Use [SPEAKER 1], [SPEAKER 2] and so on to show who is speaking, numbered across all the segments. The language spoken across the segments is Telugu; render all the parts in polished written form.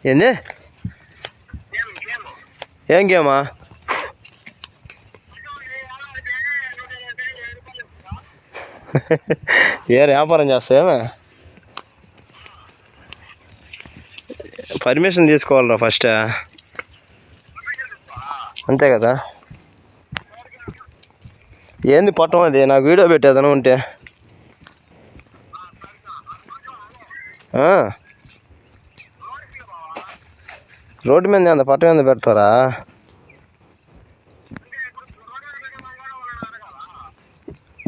[SPEAKER 1] ఏంది ఏం గేమా? ఏ వ్యాపారం చేస్తావేమే? పర్మిషన్ తీసుకోవాలరా ఫస్ట్, అంతే కదా. ఏంది పట్టం అది? నాకు వీడియో పెట్టేదను ఉంటే రోడ్డు మీద అంత పట్టం ఎంత పెడతారా?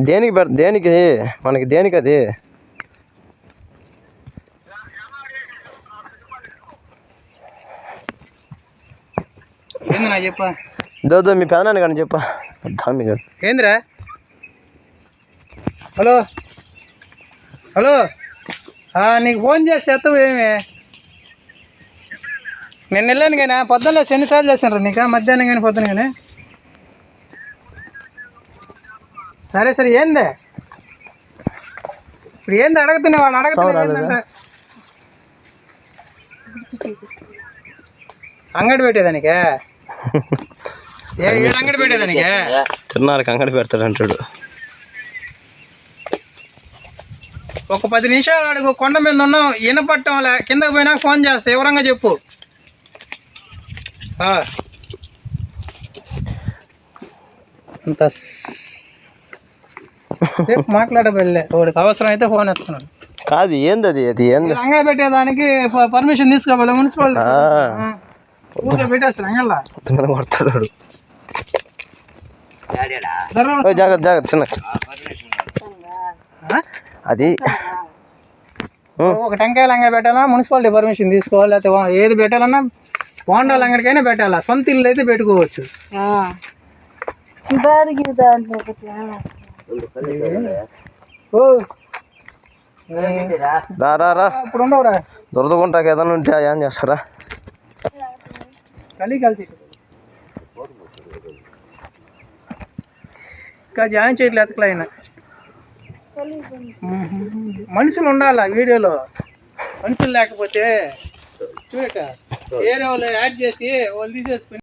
[SPEAKER 1] దేనికి మనకి దేనికి అది?
[SPEAKER 2] చెప్పా
[SPEAKER 1] దో మీ పెదనాన్ని కానీ చెప్పా.
[SPEAKER 2] ఏందిరా? హలో హలో, నీకు ఫోన్ చేస్తే ఎత్తవు ఏమి? నేను వెళ్ళాను కానీ పొద్దున్న ఎన్నిసార్లు చేశాను రా నీకు? మధ్యాహ్నం కానీ పొద్దున కానీ. సరే సరే, ఏంది ఇప్పుడు? ఏంది అడుగుతున్నా? వాళ్ళు అడుగుతున్నా అంగడి పెట్టేదానికే? అంగడి పెట్టేదానికే?
[SPEAKER 1] తిన్నారకి అంగడి పెడతాడు అంటాడు.
[SPEAKER 2] ఒక 10 నిమిషాలు అడుగు. కొండ మీద ఉన్నాం, వినపట్టం వల్ల కిందకి పోయినా ఫోన్ చేస్తా, వివరంగా చెప్పు. అంత మాట్లాడబెళ్ళే వాడికి అవసరం అయితే ఫోన్ ఎత్తున్నాడు.
[SPEAKER 1] కాదు ఏంది అది? అది ఏంది?
[SPEAKER 2] అంగడి పెట్టేదానికి పర్మిషన్ తీసుకోవాలి మున్సిపాలిటీ. ఊరికే పెట్టేస్తాడు అంగళ్ళ
[SPEAKER 1] కొడతాడు. జాగ్రత్త జాగ్రత్త చిన్న అది.
[SPEAKER 2] ఒక టెంకాయలు అంగడి పెట్టాలా మున్సిపాలిటీ పర్మిషన్ తీసుకోవాలి, లేకపోతే ఏది పెట్టాలన్నా బోండాలు అంగడికైనా పెట్టాలా. సొంత ఇల్లు అయితే పెట్టుకోవచ్చు.
[SPEAKER 1] రా
[SPEAKER 2] ఇప్పుడు ఉండవురా,
[SPEAKER 1] దొరదకుంటాక ఏదైనా ఉంటే ఏం చేస్తారా?
[SPEAKER 2] కలిసి ఇంకా జాయిన్ చేయట్లేదు ఎతకలే ఆయన. మనుషులు ఉండాలా వీడియోలో, మనుషులు లేకపోతే చూడట వేరే వాళ్ళు యాడ్ చేసి వాళ్ళు తీసేసుకుని